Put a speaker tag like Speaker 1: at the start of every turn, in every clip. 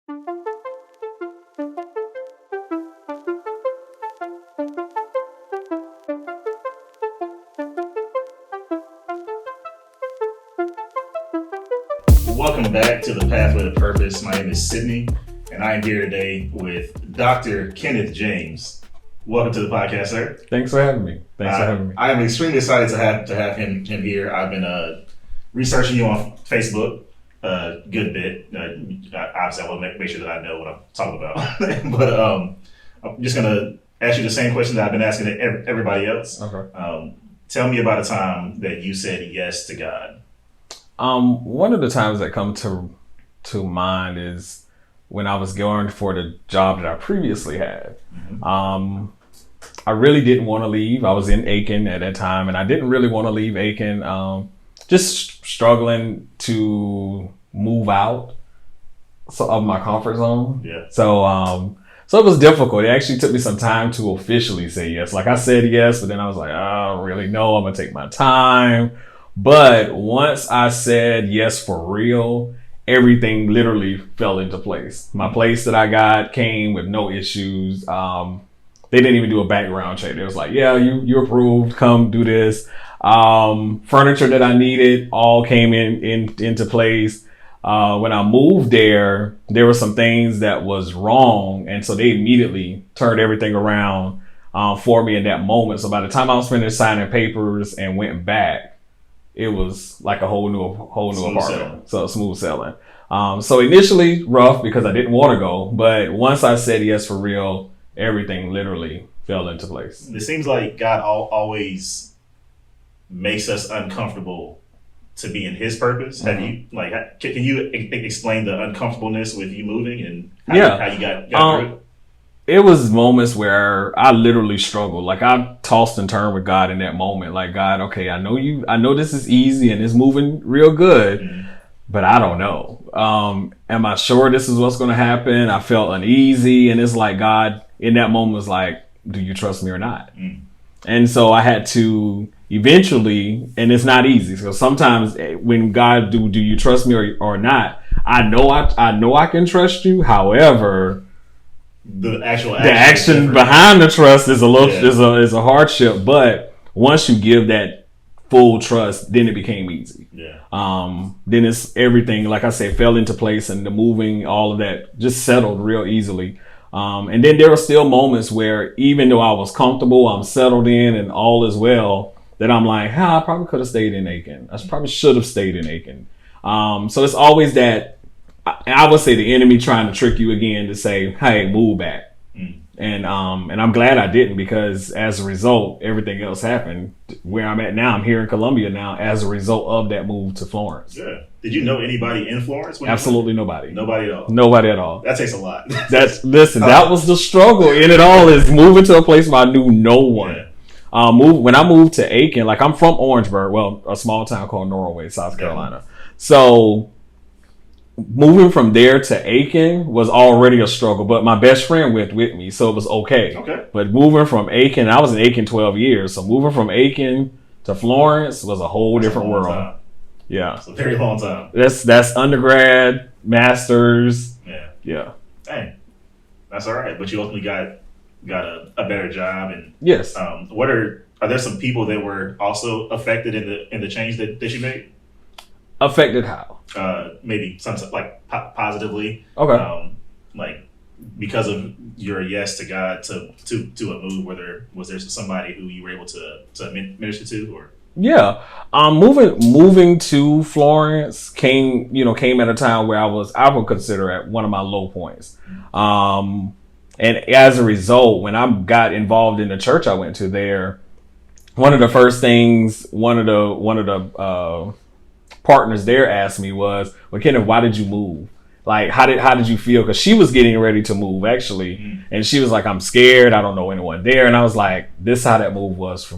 Speaker 1: Welcome back to the Pathway to Purpose. My name is Sidney, and I am here today with Dr. Kenneth James. Welcome to the podcast, sir.
Speaker 2: Thanks for having me.
Speaker 1: I am extremely excited to have him here. I've been researching you on Facebook a good bit. Obviously, I want to make sure that I know what I'm talking about. But I'm just going to ask you the same question that I've been asking everybody else.
Speaker 2: Okay.
Speaker 1: Tell me about a time that you said yes to God.
Speaker 2: One of the times that come to mind is when I was going for the job that I previously had. Mm-hmm. I really didn't want to leave. I was in Aiken at that time, and I didn't really want to leave Aiken. Just struggling to move out of my comfort zone.
Speaker 1: Yeah.
Speaker 2: So it was difficult. It actually took me some time to officially say yes. Like I said yes, but then I was like, I don't really know. I'm gonna take my time. But once I said yes for real, everything literally fell into place. My place that I got came with no issues. They didn't even do a background check. They was like, yeah, you approved, come do this. Furniture that I needed all came into place. When I moved there were some things that was wrong. And so they immediately turned everything around for me in that moment. So by the time I was finished signing papers and went back, it was like a whole new apartment.
Speaker 1: Sailing.
Speaker 2: So smooth sailing. So initially rough because I didn't want to go, but once I said yes for real, everything literally fell into place.
Speaker 1: It seems like God always makes us uncomfortable to be in His purpose.
Speaker 2: Mm-hmm.
Speaker 1: Have you can you explain the uncomfortableness with you moving and how you got through it?
Speaker 2: It was moments where I literally struggled. Like I tossed and turned with God in that moment. Like, God, okay, I know this is easy and it's moving real good, but I don't know. Am I sure this is what's going to happen? I felt uneasy, and it's like God in that moment was like, do you trust me or not? And so I had to eventually, and it's not easy. So sometimes when God do you trust me or not? I know I can trust you. However,
Speaker 1: the
Speaker 2: action behind the trust is a hardship, but once you give that full trust, then it became easy. Then it's everything, like I said, fell into place, and the moving, all of that just settled real easily. And then there were still moments where even though I was comfortable, I'm settled in and all is well, that I'm like, I probably could have stayed in Aiken. I probably should have stayed in Aiken. So it's always that, I would say, the enemy trying to trick you again to say, hey, move back. And I'm glad I didn't, because as a result, everything else happened. Where I'm at now, I'm here in Columbia now as a result of that move to Florence.
Speaker 1: Yeah. Did you know anybody in Florence?
Speaker 2: Absolutely nobody.
Speaker 1: Nobody at all?
Speaker 2: Nobody at all.
Speaker 1: That takes a lot.
Speaker 2: That was the struggle in it all, is moving to a place where I knew no one. Yeah. When I moved to Aiken, like I'm from Orangeburg, well, a small town called Norway, South Carolina. So moving from there to Aiken was already a struggle, but my best friend went with me, so it was okay. But moving from Aiken, I was in Aiken 12 years, so moving from Aiken to Florence was a whole different world.
Speaker 1: Time.
Speaker 2: Yeah,
Speaker 1: it's a very long time.
Speaker 2: That's undergrad, masters. Yeah.
Speaker 1: Dang, that's all right. But you ultimately got a better job, and
Speaker 2: yes.
Speaker 1: Are there some people that were also affected in the change that you made?
Speaker 2: Affected how?
Speaker 1: Maybe some like positively.
Speaker 2: Okay.
Speaker 1: Like because of your yes to God to a move, was there somebody who you were able to minister to, or?
Speaker 2: Yeah. Moving to Florence came at a time where I would consider at one of my low points. And as a result, when I got involved in the church I went to there, one of the first things one of the partners there asked me was, well, Kenneth, why did you move? Like, how did you feel? Because she was getting ready to move, actually. And she was like, I'm scared. I don't know anyone there. And I was like, this is how that move was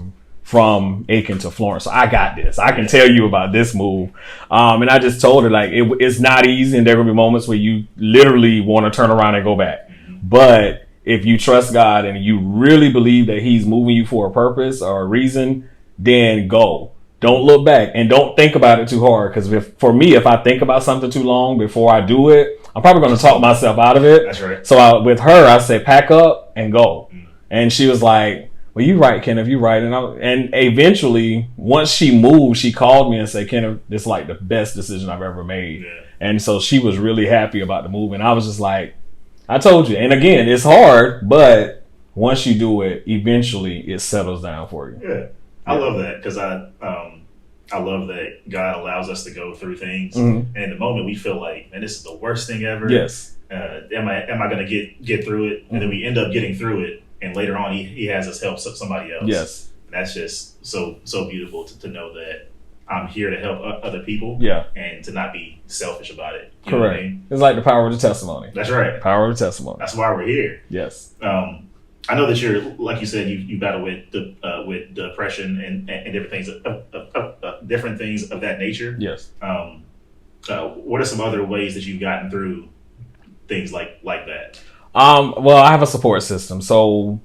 Speaker 2: from Aiken to Florence. So I got this. I can tell you about this move. And I just told her, like, it's not easy. And there are going to be moments where you literally want to turn around and go back. But if you trust God and you really believe that He's moving you for a purpose or a reason, then go. Don't look back and don't think about it too hard. Because for me, if I think about something too long before I do it, I'm probably going to talk myself out of it.
Speaker 1: That's right.
Speaker 2: So with her, I say pack up and go. And she was like, well, you right, Kenneth, you right. And eventually, once she moved, she called me and said, Kenneth, this is like the best decision I've ever made. Yeah. And so she was really happy about the move. And I was just like, I told you. And again, it's hard, but once you do it, eventually it settles down for you.
Speaker 1: Yeah. I love that because I love that God allows us to go through things. And in the moment we feel like, man, this is the worst thing ever.
Speaker 2: Yes.
Speaker 1: Am I going to get through it? And then we end up getting through it. And later on, he has us help somebody else.
Speaker 2: Yes.
Speaker 1: And that's just so beautiful to know that I'm here to help other people.
Speaker 2: Yeah.
Speaker 1: And to not be selfish about it.
Speaker 2: You Correct. Know what I mean? It's like the power of the testimony.
Speaker 1: That's right.
Speaker 2: Power of the testimony.
Speaker 1: That's why we're here.
Speaker 2: Yes.
Speaker 1: I know that you're, like you said, you battle with depression and different things different things of that nature.
Speaker 2: Yes.
Speaker 1: What are some other ways that you've gotten through things like that?
Speaker 2: Well, I have a support system. So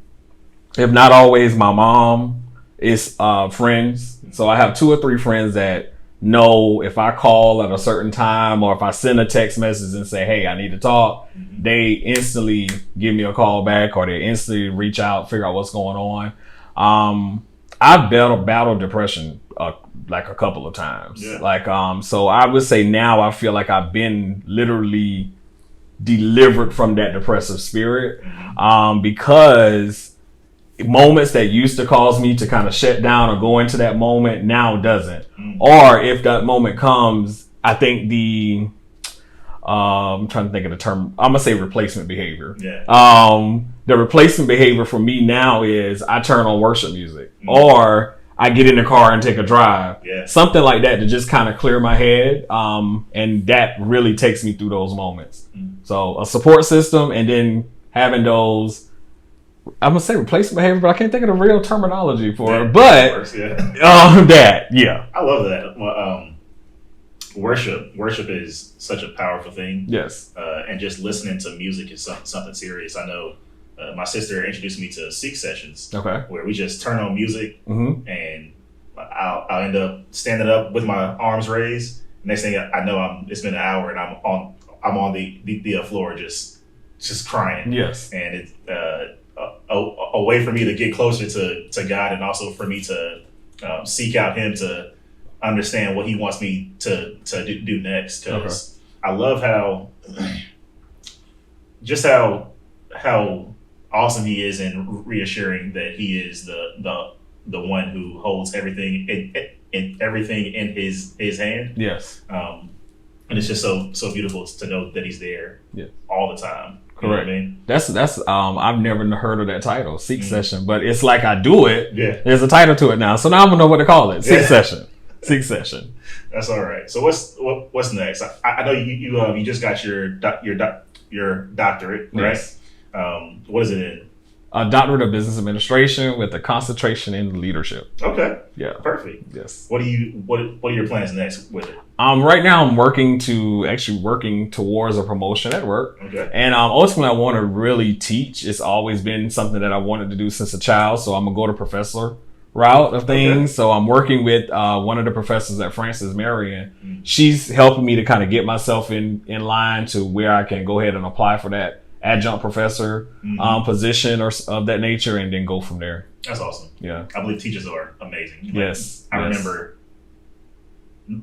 Speaker 2: if not always my mom, it's friends. So I have 2 or 3 friends that know if I call at a certain time or if I send a text message and say, hey, I need to talk, they instantly give me a call back or they instantly reach out, figure out what's going on. I've battled depression like a couple of times. Yeah. So I would say now I feel like I've been literally delivered from that depressive spirit, because moments that used to cause me to kind of shut down or go into that moment now doesn't. Or if that moment comes, I think I'm trying to think of the term. I'm gonna say replacement behavior. Yeah. The replacement behavior for me now is I turn on worship music or I get in the car and take a drive. Yeah. Something like that to just kind of clear my head. And that really takes me through those moments. So a support system and then having those, I'm gonna say replacement behavior, but I can't think of the real terminology for it. But works, that, yeah.
Speaker 1: I love that. Well, worship is such a powerful thing.
Speaker 2: Yes.
Speaker 1: And just listening to music is something serious. I know my sister introduced me to Seek sessions. Okay. Where we just turn on music and I'll end up standing up with my arms raised. Next thing I know, it's been an hour and I'm on the floor just crying. Yes. And it's a way for me to get closer to God and also for me to seek out Him to understand what He wants me to do next. Because I love how awesome He is in reassuring that He is the one who holds everything in His hand. Yes. And it's just so beautiful to know that He's there all the time. You know what I mean?
Speaker 2: That's I've never heard of that title, Seek Session, but it's like I do it. Yeah. There's a title to it now, so now I'm gonna know what to call it. Seek Session. Seek Session.
Speaker 1: That's all right. So what's next? I know you just got your doctorate, right? Yes. What is it in?
Speaker 2: A doctorate of business administration with a concentration in leadership.
Speaker 1: Okay.
Speaker 2: Yeah.
Speaker 1: Perfect.
Speaker 2: Yes.
Speaker 1: What are your plans next with it?
Speaker 2: Right now I'm working towards a promotion at work. Okay. And ultimately I want to really teach. It's always been something that I wanted to do since a child. So I'm gonna go to professor route of things. Okay. So I'm working with one of the professors at Francis Marion. She's helping me to kind of get myself in line to where I can go ahead and apply for that adjunct professor position or of that nature and then go from there.
Speaker 1: That's awesome.
Speaker 2: Yeah.
Speaker 1: I believe teachers are amazing.
Speaker 2: Yes.
Speaker 1: I remember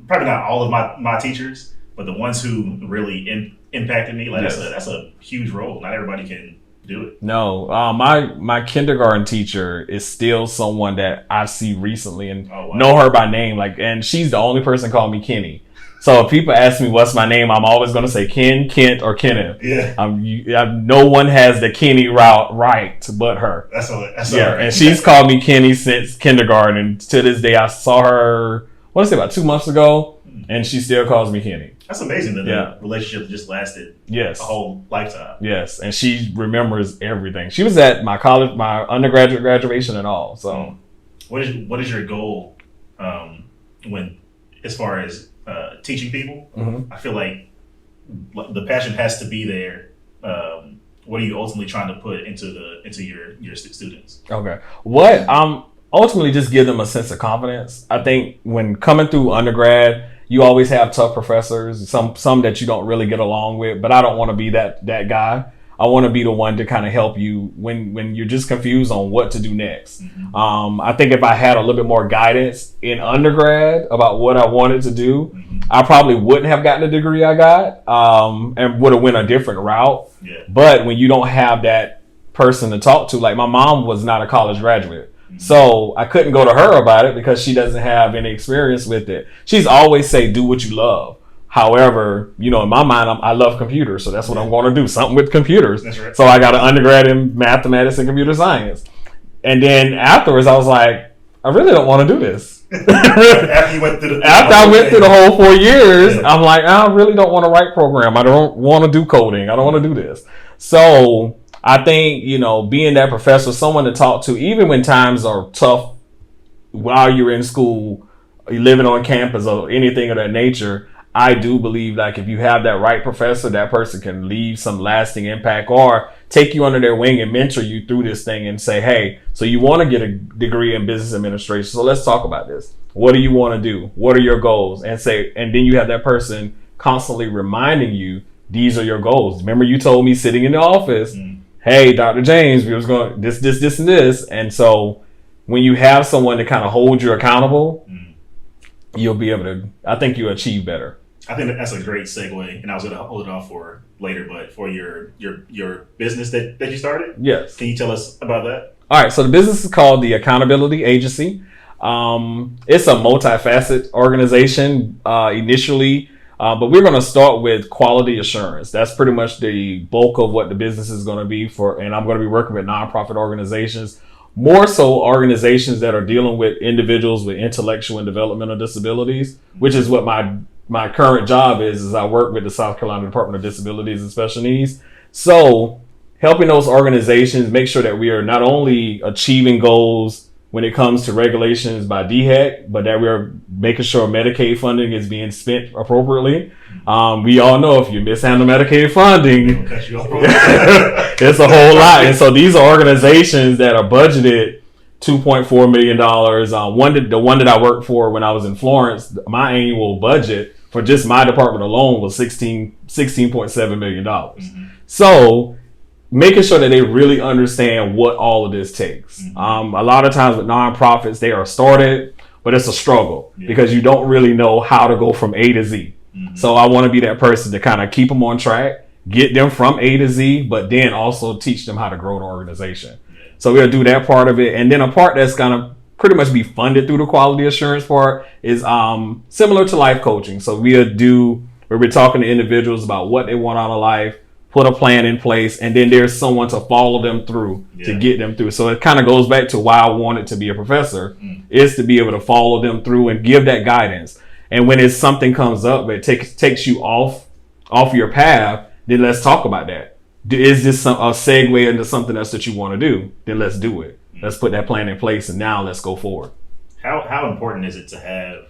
Speaker 1: probably not all of my teachers, but the ones who really impacted me, like that's a huge role. Not everybody can do it.
Speaker 2: No, my kindergarten teacher is still someone that I see recently and know her by name. And she's the only person called me Kenny. So if people ask me what's my name, I'm always going to say Ken, Kent, or Kenneth. Yeah. No one has the Kenny route right but her.
Speaker 1: That's all right.
Speaker 2: And she's called me Kenny since kindergarten. And to this day, I saw her, about 2 months ago, and she still calls me Kenny.
Speaker 1: That's amazing that the relationship just lasted a whole lifetime.
Speaker 2: Yes, and she remembers everything. She was at my undergraduate graduation and all. So,
Speaker 1: what is your goal when, as far as teaching people? I feel like the passion has to be there. What are you ultimately trying to put into your students?
Speaker 2: Okay, what ultimately just give them a sense of confidence. I think when coming through undergrad, You always have tough professors, some that you don't really get along with, but I don't want to be that guy. I want to be the one to kind of help you when you're just confused on what to do next. I think if I had a little bit more guidance in undergrad about what I wanted to do, I probably wouldn't have gotten the degree I got, and would have went a different route.
Speaker 1: Yeah.
Speaker 2: But when you don't have that person to talk to, like my mom was not a college graduate. So I couldn't go to her about it because she doesn't have any experience with it. She's always say, do what you love. However, in my mind, I love computers. So that's what I'm going to do, something with computers.
Speaker 1: That's right.
Speaker 2: So I got an undergrad in mathematics and computer science. And then afterwards, I was like, I really don't want to do this.
Speaker 1: After I went through
Speaker 2: the whole 4 years,
Speaker 1: yeah.
Speaker 2: I'm like, I really don't want to write program. I don't want to do coding. I don't want to do this. So I think, being that professor, someone to talk to, even when times are tough while you're in school, you're living on campus or anything of that nature, I do believe like if you have that right professor, that person can leave some lasting impact or take you under their wing and mentor you through this thing and say, hey, so you want to get a degree in business administration. So let's talk about this. What do you want to do? What are your goals? And then you have that person constantly reminding you, these are your goals. Remember you told me sitting in the office, hey, Dr. James, we was going this, and this. And so when you have someone to kind of hold you accountable, you'll be able to, I think you'll achieve better.
Speaker 1: I think that's a great segue, and I was going to hold it off for later, but for your business that you started?
Speaker 2: Yes.
Speaker 1: Can you tell us about that?
Speaker 2: All right. So the business is called the Accountability Agency. It's a multifaceted organization initially, but we're going to start with quality assurance. That's pretty much the bulk of what the business is going to be for, and I'm going to be working with nonprofit organizations, more so organizations that are dealing with individuals with intellectual and developmental disabilities, which is what my current job is I work with the South Carolina Department of Disabilities and Special Needs. So helping those organizations make sure that we are not only achieving goals when it comes to regulations by DHEC, but that we're making sure Medicaid funding is being spent appropriately. We all know if you mishandle Medicaid funding, it's a whole lot. And so these are organizations that are budgeted $2.4 million. The one that I worked for when I was in Florence, my annual budget for just my department alone was $16.7 million. So making sure that they really understand what all of this takes. A lot of times with nonprofits, they are started, but it's a struggle because you don't really know how to go from A to Z. So I want to be that person to kind of keep them on track, get them from A to Z, but then also teach them how to grow the organization. So we'll do that part of it. And then a part that's going to pretty much be funded through the quality assurance part is similar to life coaching. So we'll do where we're talking to individuals about what they want out of life, put a plan in place, and then there's someone to follow them through to get them through. So it kind of goes back to why I wanted to be a professor, is to be able to follow them through and give that guidance. And when it's something comes up that takes you off your path, then let's talk about that. Is this a segue into something else that you want to do? Then let's do it. Let's put that plan in place, and now let's go forward.
Speaker 1: How important is it to have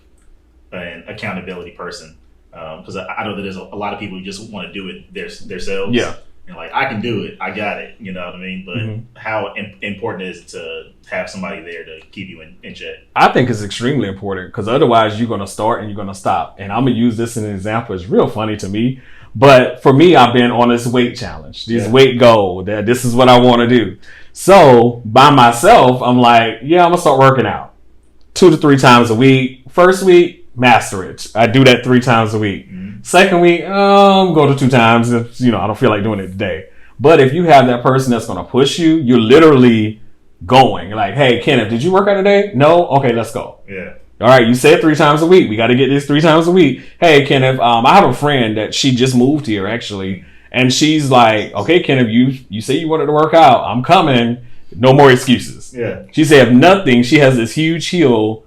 Speaker 1: an accountability person? Because I know that there's a lot of people who just want to do it themselves.
Speaker 2: Yeah.
Speaker 1: And like, I can do it. I got it. You know what I mean? But how important is it to have somebody there to keep you in check?
Speaker 2: I think it's extremely important because otherwise you're going to start and you're going to stop. And I'm going to use this as an example. It's real funny to me. But for me, I've been on this weight challenge, this weight goal that this is what I want to do. So by myself, I'm like, I'm going to start working out 2 to 3 times a week. First week, master it. I do that 3 times a week. Second week, go to 2 times if, I don't feel like doing it today. But if you have that person that's going to push you, you're literally going like, hey, Kenneth, did you work out today? No? Okay, let's go.
Speaker 1: Yeah.
Speaker 2: All right, you said 3 times a week. We got to get this 3 times a week. Hey, Kenneth, I have a friend that she just moved here, actually. And she's like, okay, Kenneth, you say you wanted to work out. I'm coming. No more excuses. Yeah. She said, if nothing, she has this huge hill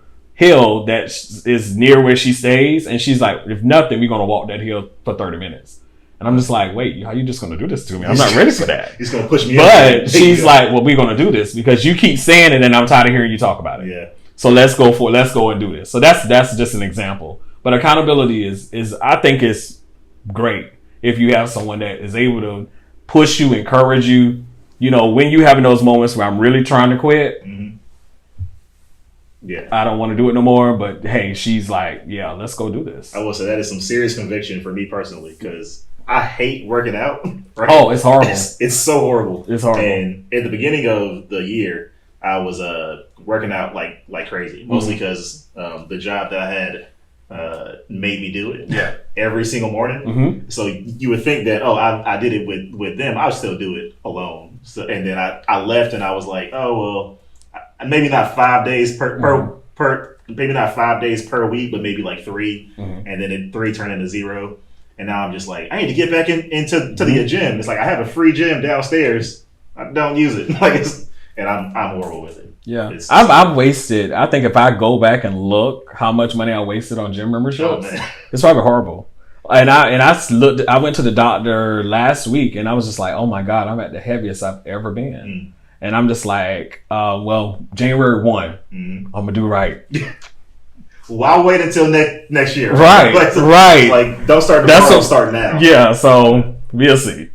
Speaker 2: that is near where she stays. And she's like, if nothing, we're going to walk that hill for 30 minutes. And I'm just like, wait, how you just going to do this to me? I'm not ready for that.
Speaker 1: He's going to push me.
Speaker 2: But she's like, well, we're going to do this because you keep saying it and I'm tired of hearing you talk about it. Yeah. So let's go and do this. So that's just an example. But accountability is I think it's great if you have someone that is able to push you, encourage you. When you having those moments where I'm really trying to quit,
Speaker 1: Yeah.
Speaker 2: I don't want to do it no more. But hey, she's like, yeah, let's go do this.
Speaker 1: I will say that is some serious conviction for me personally because I hate working out. Right?
Speaker 2: Oh, it's horrible.
Speaker 1: It's so horrible.
Speaker 2: It's horrible.
Speaker 1: And at the beginning of the year, I was working out like crazy, mostly because the job that I had made me do it every single morning.
Speaker 2: Mm-hmm.
Speaker 1: So you would think that, I did it with them. I would still do it alone. So, and then I left and I was like, oh, well, maybe not 5 days per maybe not 5 days per week, but maybe like 3.
Speaker 2: Mm-hmm.
Speaker 1: And then 3 turned into 0. And now I'm just like, I need to get back into the gym. It's like I have a free gym downstairs. I don't use it. And I'm horrible with it.
Speaker 2: Yeah, I've wasted. I think if I go back and look how much money I wasted on gym memberships, it's probably horrible. And I went to the doctor last week, and I was just like, oh my god, I'm at the heaviest I've ever been. And I'm just like, well, January 1, I'm gonna do right.
Speaker 1: Well, I'll wait until next year.
Speaker 2: Right, right.
Speaker 1: Like, don't start tomorrow. Start now.
Speaker 2: Yeah, so we'll see.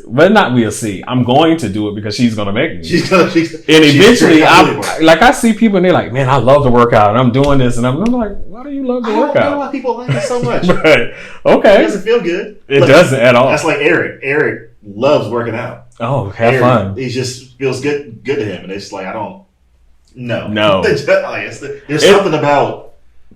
Speaker 2: But not we'll see. I'm going to do it because she's going to make me. And eventually, I see people and they're like, man, I love to work out. And I'm doing this. And I'm like, why do you love to work out? I don't know why
Speaker 1: people like it so much.
Speaker 2: Right. Okay.
Speaker 1: It doesn't feel good.
Speaker 2: It doesn't at all.
Speaker 1: That's like Eric. Eric loves working out.
Speaker 2: Oh, have fun.
Speaker 1: He just feels good to him. And it's like, I don't.
Speaker 2: No.
Speaker 1: There's something about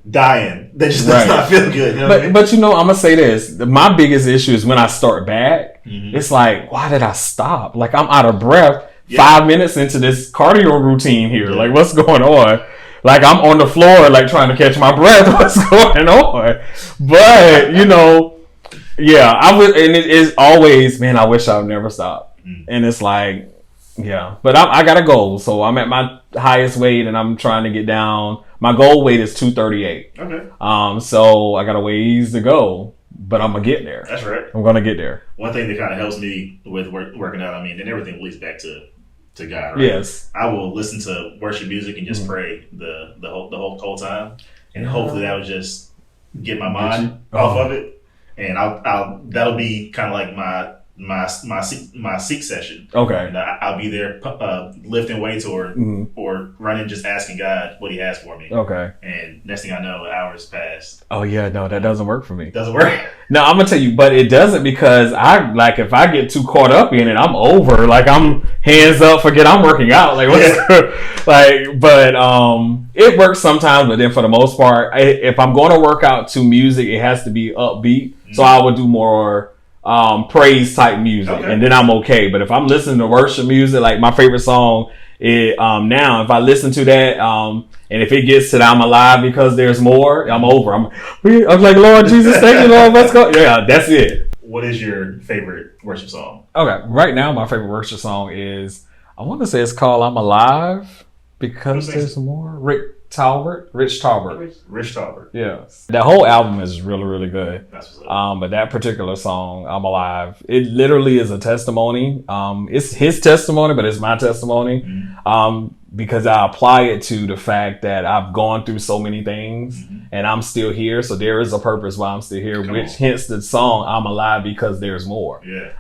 Speaker 1: dying that just does not feel good. You know what I mean?
Speaker 2: But I'm gonna say this. My biggest issue is when I start back, it's like, why did I stop? Like, I'm out of breath 5 minutes into this cardio routine here. Like, what's going on? Like, I'm on the floor, like, trying to catch my breath. What's going on? But, I would, and it is always, man, I wish I would never stop. And it's like, but I got a goal. So I'm at my highest weight and I'm trying to get down. My goal weight is 238.
Speaker 1: Okay.
Speaker 2: So I got a ways to go, but I'm gonna get there.
Speaker 1: That's right.
Speaker 2: I'm gonna get there.
Speaker 1: One thing that kind of helps me with working out, and everything leads back to God, right?
Speaker 2: Yes.
Speaker 1: I will listen to worship music and just pray the whole time, and hopefully that will just get my mind off of it, and I'll that'll be kind of like my seek session.
Speaker 2: Okay.
Speaker 1: And I'll be there lifting weights or running, just asking God what He has for me.
Speaker 2: Okay.
Speaker 1: And next thing I know, hours pass.
Speaker 2: Oh yeah, no, that doesn't work for me.
Speaker 1: Doesn't work.
Speaker 2: No, I'm gonna tell you, but it doesn't because if I get too caught up in it, I'm over. Like, I'm hands up, forget I'm working out. Like, it works sometimes, but then for the most part, if I'm going to work out to music, it has to be upbeat. So I would do more praise type music, and then I'm okay. But if I'm listening to worship music, like my favorite song is now, if I listen to that, and if it gets to the I'm alive because there's more, I'm over. I'm like, Lord Jesus, thank you, Lord, let's go. Yeah, that's it.
Speaker 1: What is your favorite worship song?
Speaker 2: Okay, right now my favorite worship song is, I want to say it's called I'm Alive Because There's More. Rich Talbert. Yes. That whole album is really, really good.
Speaker 1: That's what's up.
Speaker 2: But that particular song, I'm Alive, it literally is a testimony. It's his testimony, but it's my testimony. Because I apply it to the fact that I've gone through so many things and I'm still here. So there is a purpose why I'm still here, hence the song I'm Alive Because There's More.
Speaker 1: Yeah.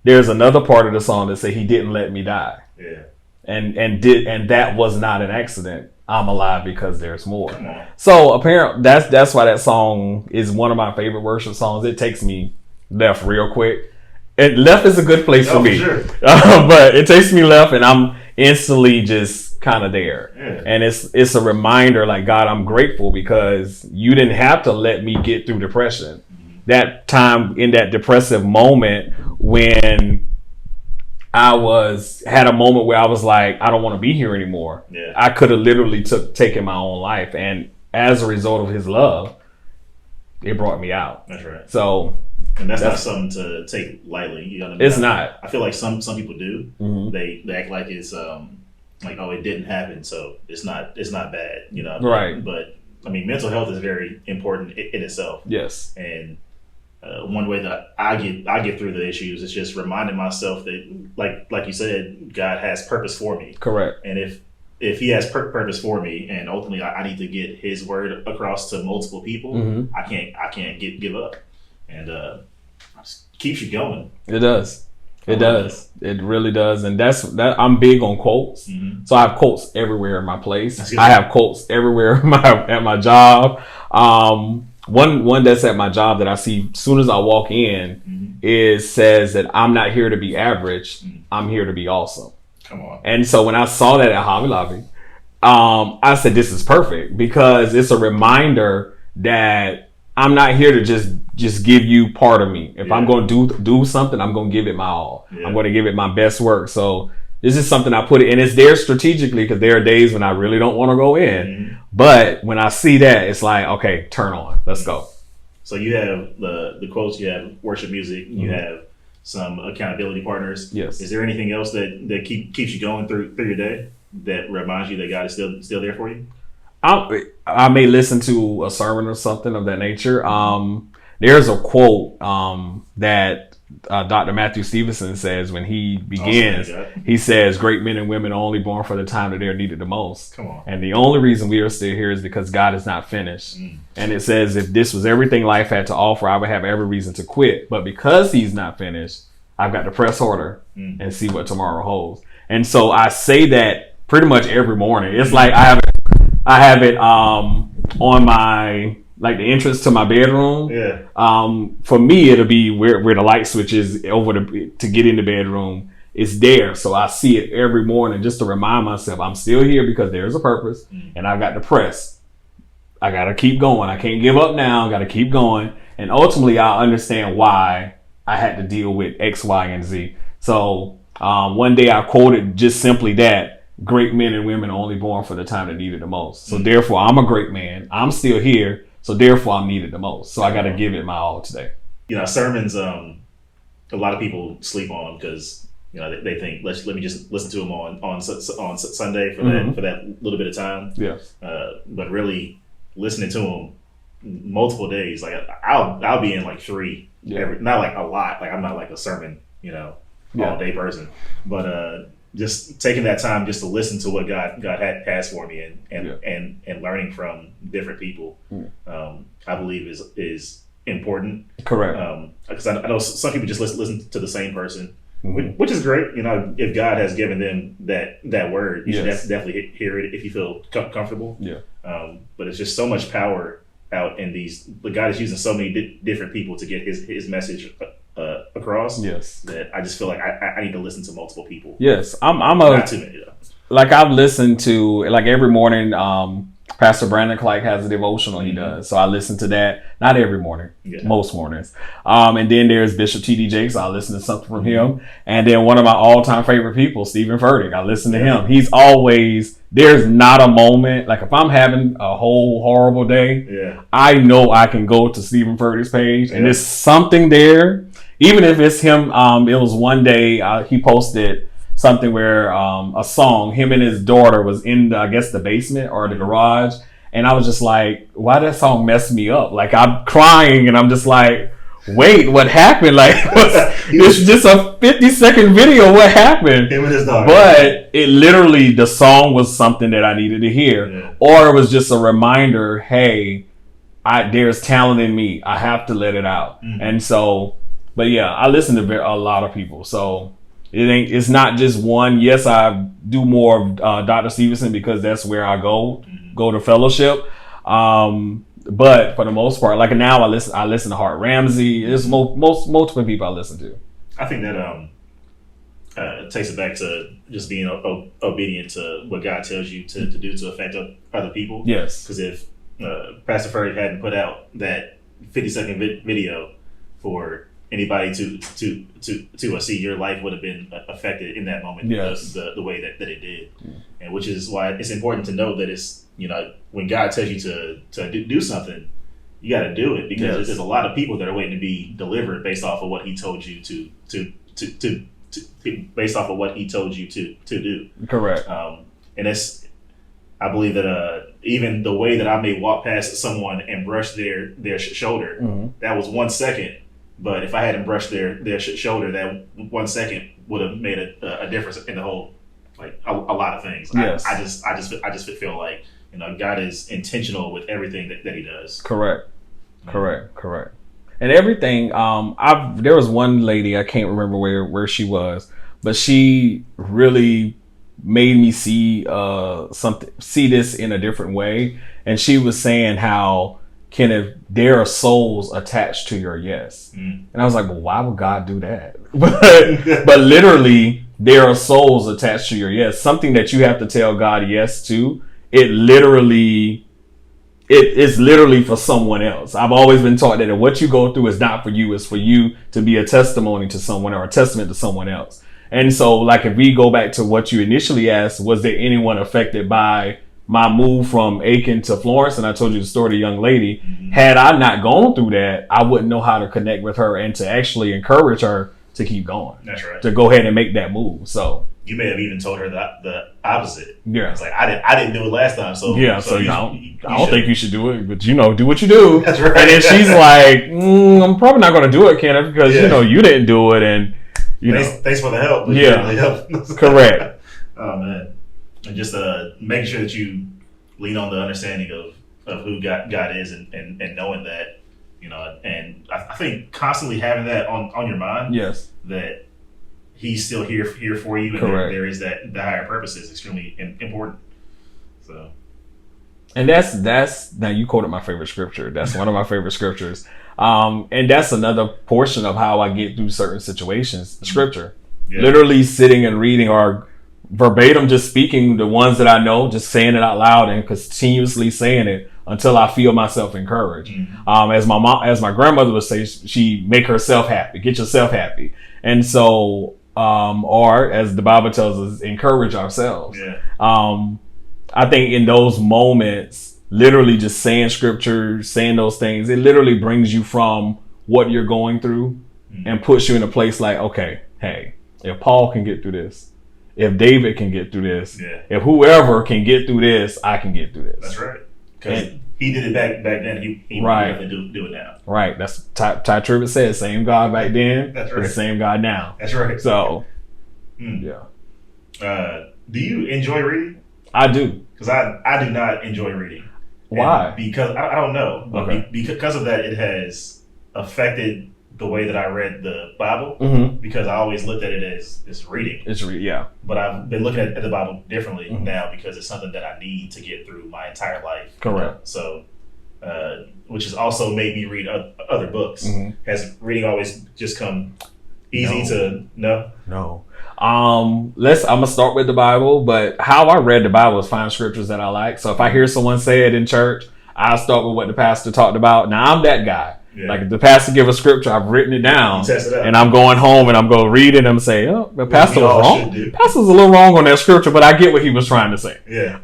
Speaker 2: There's another part of the song that say He didn't let me die.
Speaker 1: Yeah.
Speaker 2: And that was not an accident. I'm alive because there's more. So apparently that's why that song is one of my favorite worship songs. It takes me left real quick. And left is a good place for me.
Speaker 1: Sure.
Speaker 2: But it takes me left and I'm instantly just kind of there.
Speaker 1: Yeah.
Speaker 2: And it's a reminder, like, God, I'm grateful because you didn't have to let me get through depression. That time in that depressive moment when I had a moment where I was like, I don't want to be here anymore.
Speaker 1: Yeah.
Speaker 2: I could have literally taken my own life. And as a result of His love, it brought me out.
Speaker 1: That's right.
Speaker 2: So,
Speaker 1: and that's not something to take lightly. You know,
Speaker 2: it's not.
Speaker 1: I feel like some people do. They act like it's like, oh, it didn't happen, so it's not bad. You know,
Speaker 2: right?
Speaker 1: But mental health is very important in itself.
Speaker 2: Yes.
Speaker 1: And one way that I get through the issues is just reminding myself that, like you said, God has purpose for me.
Speaker 2: Correct.
Speaker 1: And if He has purpose for me, and ultimately I need to get His word across to multiple people, I can't give up, and it keeps you going.
Speaker 2: It does. It does. It really does. And that I'm big on quotes.
Speaker 1: Mm-hmm.
Speaker 2: So I have quotes everywhere in my place.
Speaker 1: Good.
Speaker 2: I have quotes everywhere at my job. One that's at my job that I see as soon as I walk in says that I'm not here to be average. I'm here to be awesome.
Speaker 1: Come on.
Speaker 2: And so when I saw that at Hobby Lobby, I said, this is perfect because it's a reminder that I'm not here to just give you part of me. If I'm going to do something, I'm going to give it my all. I'm going to give it my best work. So this is something I put it, and it's there strategically because there are days when I really don't want to go in. But when I see that, it's like, okay, turn on. Let's go.
Speaker 1: So you have the quotes, you have worship music, you have some accountability partners.
Speaker 2: Yes.
Speaker 1: Is there anything else that keeps you going through your day that reminds you that God is still there for you?
Speaker 2: I may listen to a sermon or something of that nature. There's a quote that Dr. Matthew Stevenson says when he begins. He says, "Great men and women are only born for the time that they're needed the most."
Speaker 1: Come on.
Speaker 2: And the only reason we are still here is because God is not finished. And it says, if this was everything life had to offer, I would have every reason to quit. But because he's not finished, I've got to press harder and see what tomorrow holds. And so I say that pretty much every morning. It's like I have it on my, like, the entrance to my bedroom. For me, it'll be where the light switch is to get in the bedroom. It's there. So I see it every morning just to remind myself I'm still here because there's a purpose and I've got to press. I got to keep going. I can't give up now. I got to keep going. And ultimately, I understand why I had to deal with X, Y, and Z. So one day I quoted just simply that. Great men and women are only born for the time that needed the most. So therefore, I'm a great man. I'm still here. So therefore, I'm needed the most. So I got to give it my all today.
Speaker 1: Sermons. A lot of people sleep on them because they think let me just listen to them on Sunday for that little bit of time.
Speaker 2: Yes.
Speaker 1: But really listening to them multiple days, like I'll be in like 3 not like a lot. Like I'm not like a sermon all day person, but just taking that time just to listen to what God has for me and learning from different people, I believe is important.
Speaker 2: Correct.
Speaker 1: Because I know some people just listen to the same person, which is great. If God has given them that word, you should definitely hear it if you feel comfortable. Yeah. But it's just so much power out in these. But God is using so many different people to get His message across. Yes. That I just feel like I need to listen to multiple people.
Speaker 2: Yes, I'm
Speaker 1: not too many though.
Speaker 2: Like I've listened to every morning. Pastor Brandon Clark has a devotional he does, so I listen to that. Not every morning, most mornings. And then there's Bishop T.D. Jakes. I listen to something from him, and then one of my all-time favorite people, Stephen Furtick. I listen to him. He's always. There's not a moment like if I'm having a whole horrible day, I know I can go to Stephen Furtick's page, and there's something there. Even if it's him, it was one day he posted something where a song, him and his daughter was in the basement or the garage, and I was just like, why that song messed me up? Like I'm crying and I'm just like, wait, what happened? Like it's just a 50-second video. What happened?
Speaker 1: Him and his daughter.
Speaker 2: But it literally, the song was something that I needed to hear, or it was just a reminder. Hey, there's talent in me. I have to let it out, and so. But yeah, I listen to a lot of people, so it's not just one. Yes, I do more of Dr. Stevenson because that's where I go to fellowship. But for the most part, like now, I listen to Hart Ramsey. There's multiple people I listen to.
Speaker 1: I think that takes it back to just being obedient to what God tells you to do to affect other people. Yes, because if Pastor Furry hadn't put out that 50-second video for anybody to see, your life would have been affected in that moment because the way that it did, and which is why it's important to know that it's when God tells you to do something, you got to do it because there's a lot of people that are waiting to be delivered based off of what He told you to based off of what He told you to do. Correct. And it's I believe that even the way that I may walk past someone and brush their shoulder, that was 1 second. But if I hadn't brushed their shoulder, that 1 second would have made a difference in the whole, like a lot of things. Yes. I just feel like God is intentional with everything that He does.
Speaker 2: Correct. and everything. There was one lady, I can't remember where she was, but she really made me see this in a different way. And she was saying how, Kenneth, there are souls attached to your yes. And I was like, well, why would God do that? But literally, there are souls attached to your yes. Something that you have to tell God yes to. It is literally for someone else. I've always been taught that what you go through is not for you. It's for you to be a testimony to someone, or a testament to someone else. And so, like, if we go back to what you initially asked, was there anyone affected by my move from Aiken to Florence? And I told you the story of the young lady. Had I not gone through that, I wouldn't know how to connect with her and to actually encourage her to keep going.
Speaker 1: That's right.
Speaker 2: To go ahead and make that move. So
Speaker 1: you may have even told her the opposite.
Speaker 2: Yeah.
Speaker 1: It's like, I didn't do it last time, so
Speaker 2: yeah. So
Speaker 1: you
Speaker 2: I don't think you should do it, but do what you do.
Speaker 1: That's right.
Speaker 2: And then she's like, I'm probably not going to do it, Kenneth, because you didn't do it, and
Speaker 1: thanks for the help. But
Speaker 2: yeah,
Speaker 1: help.
Speaker 2: Correct.
Speaker 1: Oh man, and just making sure that you lean on the understanding of who God is, and knowing that, and I think constantly having that on your mind.
Speaker 2: Yes.
Speaker 1: That He's still here for you, and there is the higher purpose is extremely important. So, and
Speaker 2: that's now you quoted my favorite scripture. That's one of my favorite scriptures, and that's another portion of how I get through certain situations. Scripture, literally sitting and reading, or verbatim just speaking the ones that I know, just saying it out loud and continuously saying it until I feel myself encouraged. As my grandmother would say, she make herself happy, get yourself happy, and so. Or as the Bible tells us, encourage ourselves. I think in those moments, literally just saying scripture, saying those things, it literally brings you from what you're going through and puts you in a place like, okay, hey, if Paul can get through this, if David can get through this, if whoever can get through this, I can get through this.
Speaker 1: That's right. Because he did it back then. He
Speaker 2: right.
Speaker 1: have to do it now.
Speaker 2: Right. That's Ty Tribbett said, same God back then.
Speaker 1: That's right.
Speaker 2: The same God now.
Speaker 1: That's right.
Speaker 2: So,
Speaker 1: yeah. Do you enjoy reading?
Speaker 2: I do.
Speaker 1: Because I do not enjoy reading.
Speaker 2: Why?
Speaker 1: Because I don't know, but
Speaker 2: Okay.
Speaker 1: because of that, it has affected the way that I read the Bible. Because I always looked at it as reading.
Speaker 2: Yeah.
Speaker 1: But I've been looking at the Bible differently now, because it's something that I need to get through my entire life.
Speaker 2: Correct.
Speaker 1: So, which has also made me read other books. Has reading always just come easy to no?
Speaker 2: No. I'm gonna start with the Bible, but how I read the Bible is find scriptures that I like. So if I hear someone say it in church, I'll start with what the pastor talked about. Now I'm that guy. Yeah. Like if the pastor give a scripture, I've written it down, and I'm going home and I'm going to read it and say, "Oh, the pastor was wrong. Pastor's a little wrong on that scripture, but I get what he was trying to say."
Speaker 1: Yeah.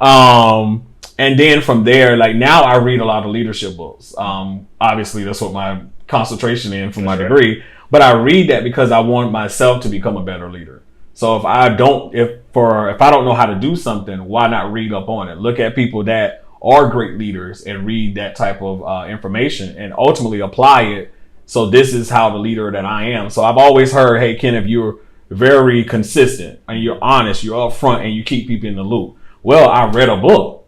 Speaker 2: And then from there, like now I read a lot of leadership books. Obviously that's what my concentration in for my degree, but I read that because I want myself to become a better leader. So if I don't know how to do something, why not read up on it? Look at people that are great leaders and read that type of information and ultimately apply it. So this is how the leader that I am. So I've always heard, hey, Kenneth, you're very consistent and you're honest, you're upfront, and you keep people in the loop. Well, I read a book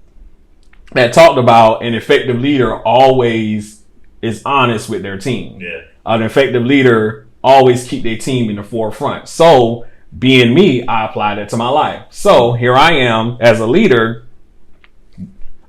Speaker 2: that talked about an effective leader always is honest with their team.
Speaker 1: Yeah.
Speaker 2: An effective leader always keep their team in the forefront. So being me, I apply that to my life. So here I am as a leader.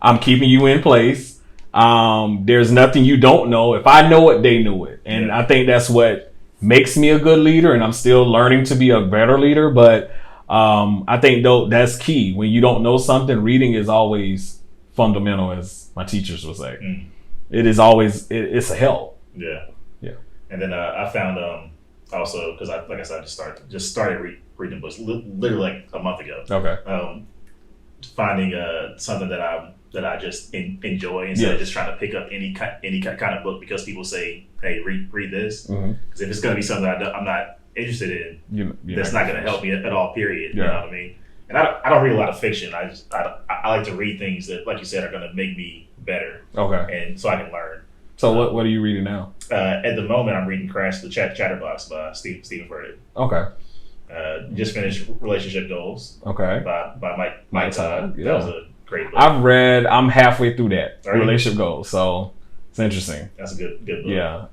Speaker 2: I'm keeping you in place. There's nothing you don't know. If I know it, they knew it. And I think that's what makes me a good leader. And I'm still learning to be a better leader. But I think though that's key. When you don't know something, reading is always fundamental, as my teachers would say. It is always, it's a help.
Speaker 1: Yeah.
Speaker 2: Yeah.
Speaker 1: And then I found also, because like I said, I just started reading books literally like a month ago.
Speaker 2: Okay.
Speaker 1: Finding something that I just enjoy instead of just trying to pick up any kind of book because people say, hey, read this. Because if it's going to be something I'm not interested in, that's not going to help me at all, period. You know what I mean? And I don't read a lot of fiction. I like to read things that, like you said, are going to make me better. Okay. And so I can learn.
Speaker 2: So what are you reading now?
Speaker 1: At the moment, I'm reading Crash the Chatterbox by Stephen Furtick.
Speaker 2: Okay.
Speaker 1: Just finished Relationship Goals.
Speaker 2: Okay.
Speaker 1: By Mike Todd.
Speaker 2: Yeah.
Speaker 1: That was a great book.
Speaker 2: I'm halfway through that. Relationship Goals. So it's interesting.
Speaker 1: That's a good book.
Speaker 2: Yeah.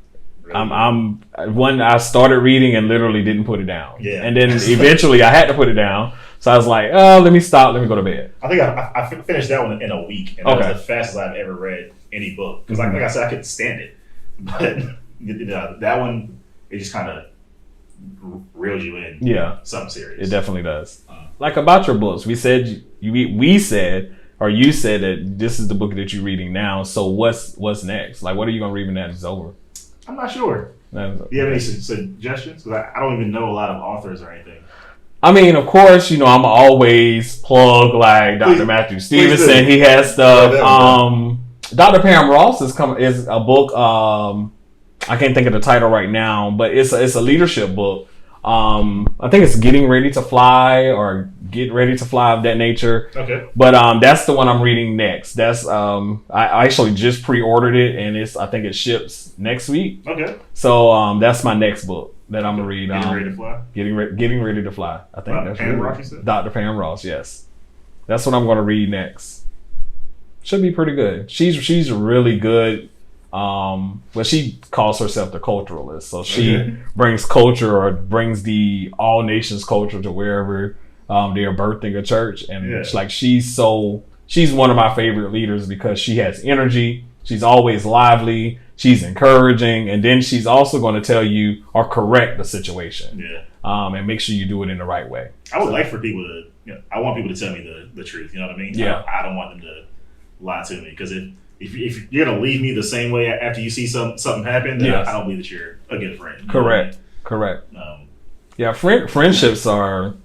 Speaker 2: I'm one I started reading and literally didn't put it down.
Speaker 1: Yeah.
Speaker 2: And then eventually I had to put it down. So I was like, oh, let me stop. Let me go to bed.
Speaker 1: I think I finished that one in a week, and that was the fastest I've ever read any book. Because like I said, I couldn't stand it, but that one, it just kind of reels you in.
Speaker 2: Yeah,
Speaker 1: something serious.
Speaker 2: It definitely does. Like about your books, we said you said that this is the book that you're reading now. So what's next? Like, what are you gonna read when that is over?
Speaker 1: I'm not sure. Do you have any suggestions? Because I don't even know a lot of authors or anything.
Speaker 2: I mean, of course, I'm always plug like Dr. Matthew Stevenson. He has stuff. Dr. Pam Ross is a book. I can't think of the title right now, but it's a leadership book. I think it's Getting Ready to Fly or Get Ready to Fly of that nature.
Speaker 1: Okay.
Speaker 2: But that's the one I'm reading next. That's I actually just pre-ordered it, and I think it ships next week.
Speaker 1: Okay.
Speaker 2: So that's my next book that I'm gonna read.
Speaker 1: Getting Ready to Fly.
Speaker 2: Getting Ready to Fly. I think that's
Speaker 1: Pam Ross, you said?
Speaker 2: Dr. Pam Ross. Yes, that's what I'm gonna read next. Should be pretty good. She's really good. Well, she calls herself the culturalist, so she brings culture or brings the all nations culture to wherever they are birthing a church, and she's one of my favorite leaders because she has energy. She's always lively. She's encouraging, and then she's also going to tell you or correct the situation.
Speaker 1: Yeah.
Speaker 2: And make sure you do it in the right way.
Speaker 1: I would like for people to, I want people to tell me the truth. You know what I mean?
Speaker 2: Yeah.
Speaker 1: I don't want them to lie to me, because if you're gonna leave me the same way after you see something happen, then I don't believe that you're a good friend.
Speaker 2: Correct. Yeah, friendships are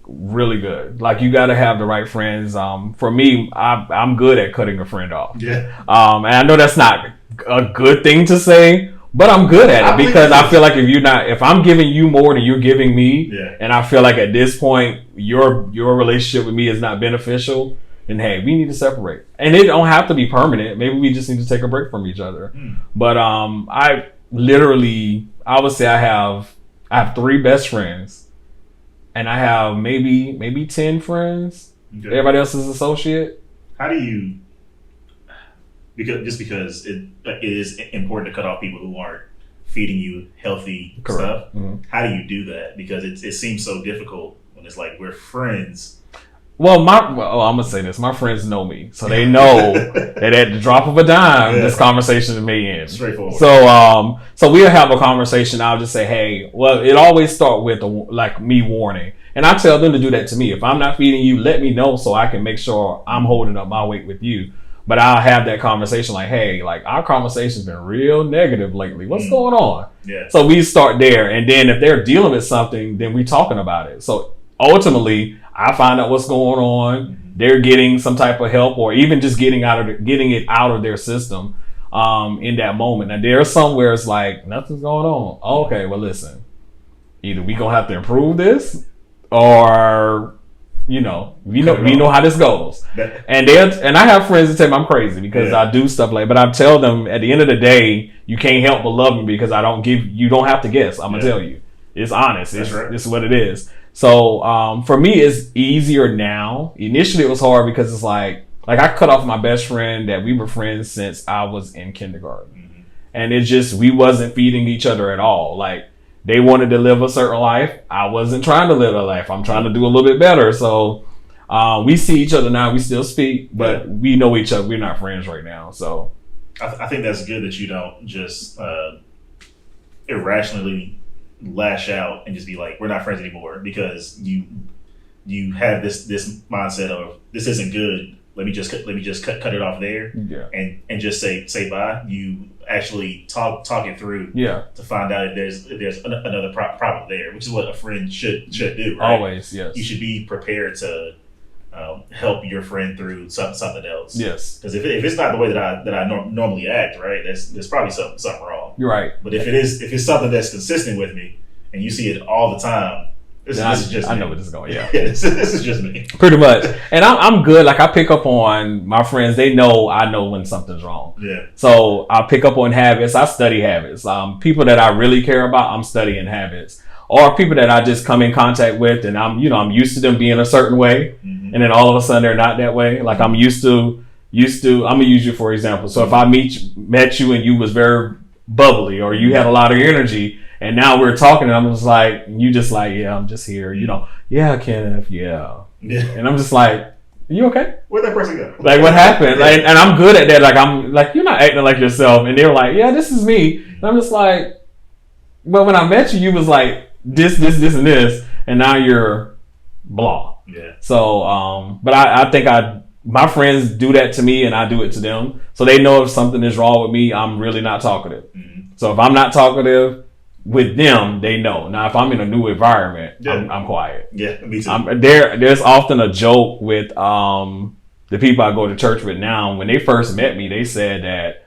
Speaker 2: really good. Like, you got to have the right friends. For me, I'm good at cutting a friend off.
Speaker 1: Yeah.
Speaker 2: And I know that's not a good thing to say, but I'm good at it because I feel like if I'm giving you more than you're giving me, and I feel like at this point your relationship with me is not beneficial, then hey, we need to separate. And it don't have to be permanent. Maybe we just need to take a break from each other. But I would say I have 3 best friends. And I have maybe 10 friends. Okay. Everybody else is associate.
Speaker 1: How do you? Because it is important to cut off people who aren't feeding you healthy stuff. Mm-hmm. How do you do that? Because it seems so difficult when it's like we're friends.
Speaker 2: Well, I'm gonna say this. My friends know me, so they know that at the drop of a dime, this conversation may end.
Speaker 1: Straightforward.
Speaker 2: So we'll have a conversation. I'll just say, hey, well, it always start with me warning, and I tell them to do that to me. If I'm not feeding you, let me know so I can make sure I'm holding up my weight with you. But I'll have that conversation like, hey, like our conversation's been real negative lately. What's going on? Yeah. So we start there, and then if they're dealing with something, then we talking about it. So ultimately, I find out what's going on. They're getting some type of help, or even just getting it out of their system in that moment. Now there's somewhere it's like nothing's going on. Okay, well listen, either we gonna have to improve this, or we know how this goes. And I have friends that tell me I'm crazy because I do stuff but I tell them at the end of the day, you can't help but love me because you don't have to guess. I'm gonna tell you, it's honest. It's what it is. So for me, it's easier now. Initially, it was hard because it's like I cut off my best friend that we were friends since I was in kindergarten, and it just we wasn't feeding each other at all. Like they wanted to live a certain life, I wasn't trying to live a life. I'm trying to do a little bit better. So we see each other now. We still speak, but we know each other. We're not friends right now. So
Speaker 1: I think that's good that you don't just irrationally lash out and just be like, we're not friends anymore, because you have this mindset of this isn't good. Let me just cut it off there, and just say bye. You actually talk it through, to find out if there's another problem there, which is what a friend should do. Right?
Speaker 2: Always, yes.
Speaker 1: You should be prepared to help your friend through something else.
Speaker 2: Yes,
Speaker 1: because if it's not the way that I normally act, right, there's probably something wrong.
Speaker 2: You're right.
Speaker 1: But if it's something that's consistent with me, and you see it all the time, this is just me.
Speaker 2: I know where this is going. Yeah,
Speaker 1: this is just me.
Speaker 2: Pretty much. And I'm good. Like I pick up on my friends. They know I know when something's wrong. Yeah. So I pick up on habits. I study habits. People that I really care about, I'm studying habits. Or people that I just come in contact with, and I'm used to them being a certain way, and then all of a sudden they're not that way. Like I'm used to. I'm gonna use you for example. So if I met you and you was very bubbly or you had a lot of energy. And now we're talking and I'm just like, you just like, yeah, I'm just here. You know, yeah, Kenneth, yeah. And I'm just like, you okay?
Speaker 1: Where'd that person go?
Speaker 2: Like, what happened? Like, and I'm good at that. Like, I'm like, you're not acting like yourself. And they're like, yeah, this is me. And I'm just like, but when I met you, you was like this, and this. And now you're blah.
Speaker 1: Yeah.
Speaker 2: So, but I think my friends do that to me and I do it to them. So they know if something is wrong with me, I'm really not talkative. Mm-hmm. So if I'm not talkative with them, they know. Now, if I'm in a new environment, I'm quiet.
Speaker 1: Yeah, me too.
Speaker 2: There's often a joke with the people I go to church with now. When they first met me, they said that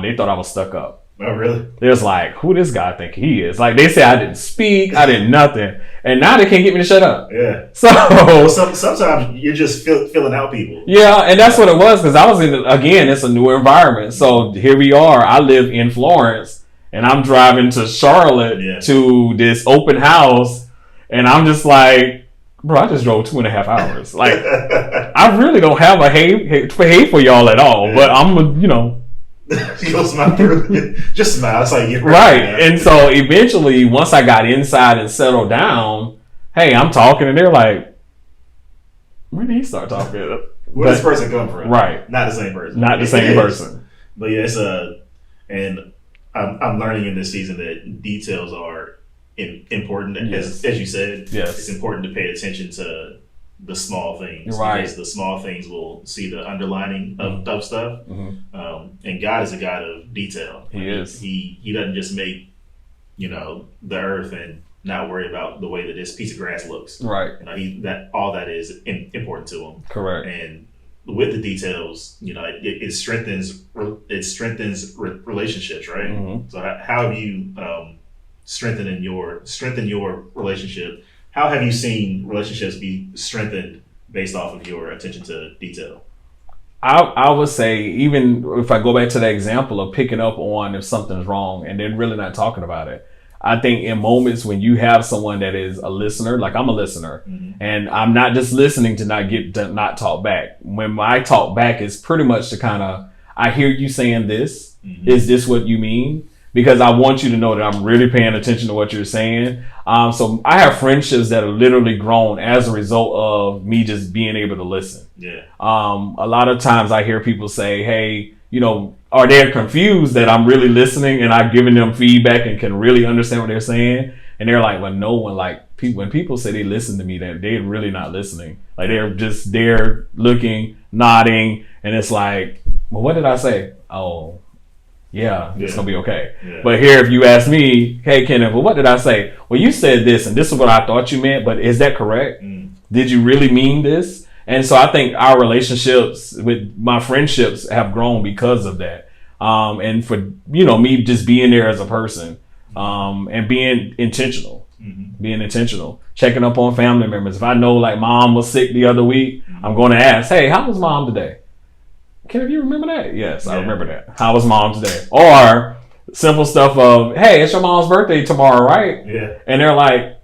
Speaker 2: they thought I was stuck up.
Speaker 1: Oh, really?
Speaker 2: They was like, who this guy think he is? Like, they say I didn't speak, I didn't nothing. And now they can't get me to shut up.
Speaker 1: Yeah.
Speaker 2: So
Speaker 1: sometimes you're just filling out people.
Speaker 2: Yeah, and that's what it was because I was again, it's a new environment. So here we are. I live in Florence. And I'm driving to Charlotte to this open house, and I'm just like, bro, I just drove 2.5 hours. Like, I really don't have a hate for y'all at all, but I'm,
Speaker 1: You'll smile through. Just smile. It's like you're
Speaker 2: right. And so eventually, once I got inside and settled down, hey, I'm talking, and they're like, when did he start talking?
Speaker 1: Where does this person come from?
Speaker 2: Right.
Speaker 1: Not the same person.
Speaker 2: Not the same person.
Speaker 1: But yeah, and I'm learning in this season that details are important. As you said, it's important to pay attention to the small things.
Speaker 2: Right.
Speaker 1: Because the small things will see the underlining of stuff. Mm-hmm. And God is a God of detail.
Speaker 2: He is.
Speaker 1: He doesn't just make, the earth and not worry about the way that this piece of grass looks.
Speaker 2: Right.
Speaker 1: All that is important to him.
Speaker 2: Correct.
Speaker 1: And with the details, it strengthens relationships, right? Mm-hmm. So how have you strengthened your relationship? How have you seen relationships be strengthened based off of your attention to detail?
Speaker 2: I would say, even if I go back to that example of picking up on if something's wrong and then really not talking about it, I think in moments when you have someone that is a listener, like I'm a listener, mm-hmm. and I'm not just listening to not talk back. When my talk back is pretty much to kind of, I hear you saying this. Mm-hmm. Is this what you mean? Because I want you to know that I'm really paying attention to what you're saying. So I have friendships that are literally grown as a result of me just being able to listen. Yeah. A lot of times I hear people say, hey, are they confused that I'm really listening and I'm giving them feedback and can really understand what they're saying? And they're like, well, no one, when people say they listen to me, they're really not listening. Like, they're just there looking, nodding, and it's like, well, what did I say? Oh, yeah, it's going to be okay. Yeah. But here, if you ask me, hey, Kenneth, well, what did I say? Well, you said this, and this is what I thought you meant, but is that correct? Mm. Did you really mean this? And so I think our relationships with my friendships have grown because of that. And for, me just being there as a person, and being intentional, checking up on family members. If I know like mom was sick the other week, I'm going to ask, hey, how was mom today? Kenneth, you remember that? Yes, I remember that. How was mom today? Or simple stuff of, hey, it's your mom's birthday tomorrow, right? Yeah. And they're like,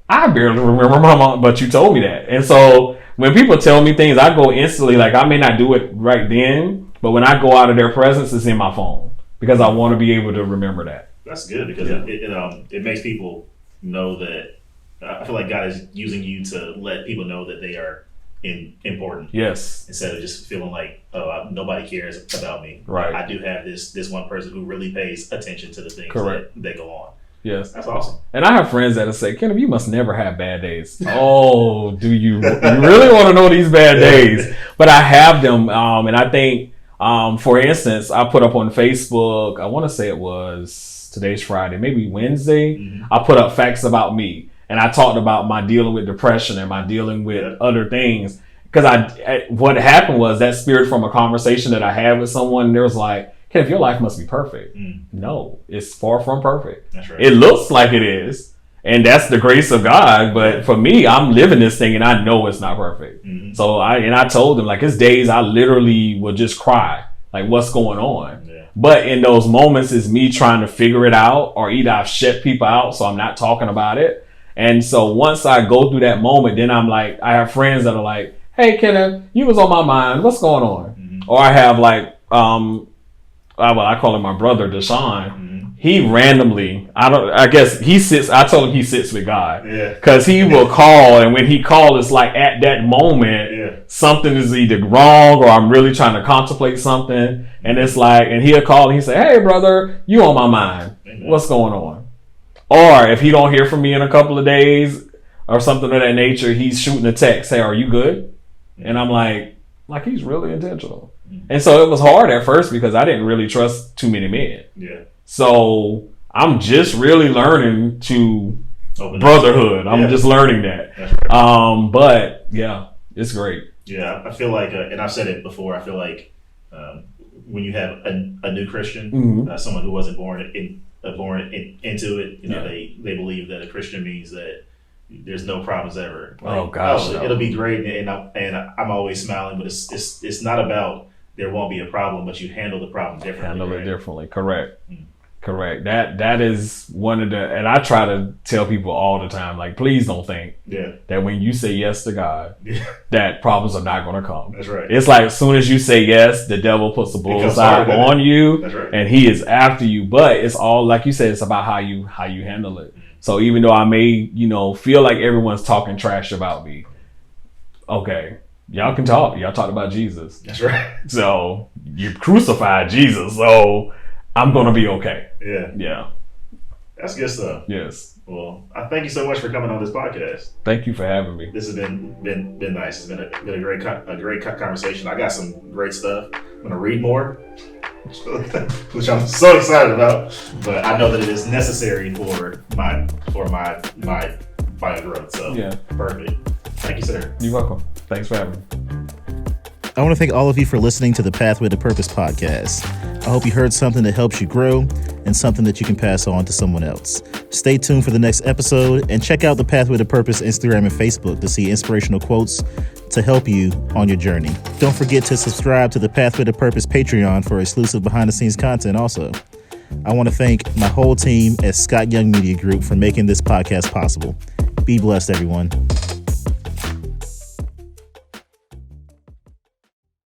Speaker 2: I barely remember my mom, but you told me that. And so when people tell me things, I go instantly, like I may not do it right then, but when I go out of their presence, it's in my phone because I want to be able to remember that.
Speaker 1: That's good because it makes people know that I feel like God is using you to let people know that they are important. Yes. Instead of just feeling like, oh, nobody cares about me. Right. I do have this one person who really pays attention to the things that go on.
Speaker 2: Yes.
Speaker 1: That's awesome.
Speaker 2: And I have friends that say, Kenneth, you must never have bad days. Oh, do you really want to know these bad days? But I have them. And I think, for instance, I put up on Facebook, I want to say it was today's Friday, maybe Wednesday. Mm-hmm. I put up facts about me. And I talked about my dealing with depression and my dealing with other things. Because what happened was that spirit from a conversation that I had with someone, there was like, Kenneth, your life must be perfect. No, it's far from perfect. That's right. It looks like it is. And that's the grace of God. But for me, I'm living this thing and I know it's not perfect. Mm-hmm. So I told them, like, it's days I literally will just cry. Like, what's going on? Yeah. But in those moments, it's me trying to figure it out, or either I've shut people out, so I'm not talking about it. And so once I go through that moment, then I'm like, I have friends that are like, hey, Kenneth, you was on my mind. What's going on? Mm-hmm. Or I have like I call him my brother, Deshaun. He randomly, I guess he sits, I told him he sits with God.
Speaker 1: Yeah.
Speaker 2: Cause he will call, and when he calls, it's like at that moment, something is either wrong or I'm really trying to contemplate something. And it's like, and he'll call and he say, hey brother, you on my mind. Amen. What's going on? Or if he don't hear from me in a couple of days or something of that nature, he's shooting a text, hey, are you good? And I'm like he's really intentional. And so it was hard at first because I didn't really trust too many men. Yeah. So I'm just really learning to brotherhood. I'm just learning that. That's right. But yeah, it's great.
Speaker 1: Yeah, I feel like, and I've said it before, I feel like when you have a new Christian, someone who wasn't born into it, they believe that a Christian means that there's no problems ever. Like, oh gosh, it'll be great, and I'm always smiling. But it's not about there won't be a problem, but you handle the problem differently.
Speaker 2: Handle it differently. Correct. Correct. That is one of the, and I try to tell people all the time, like, please don't think that when you say yes to God, that problems are not going to come.
Speaker 1: That's right.
Speaker 2: It's like as soon as you say yes, the devil puts a bullseye on you. That's right. And he is after you. But it's all, like you said, it's about how you handle it. So even though I may, feel like everyone's talking trash about me, okay, y'all can talk. Y'all talked about Jesus.
Speaker 1: That's right.
Speaker 2: So you crucified Jesus. So I'm going to be okay. Yeah. Yeah.
Speaker 1: That's good stuff.
Speaker 2: Yes.
Speaker 1: Well, I thank you so much for coming on this podcast.
Speaker 2: Thank you for having me.
Speaker 1: This has been nice. It's been a great conversation. I got some great stuff. I'm going to read more, which I'm so excited about. But I know that it is necessary for my bio growth. So yeah, perfect. Thank you, sir.
Speaker 2: You're welcome. Thanks for having me.
Speaker 3: I want to thank all of you for listening to the Pathway to Purpose podcast. I hope you heard something that helps you grow and something that you can pass on to someone else. Stay tuned for the next episode and check out the Pathway to Purpose Instagram and Facebook to see inspirational quotes to help you on your journey. Don't forget to subscribe to the Pathway to Purpose Patreon for exclusive behind-the-scenes content also. I want to thank my whole team at Scott Young Media Group for making this podcast possible. Be blessed, everyone.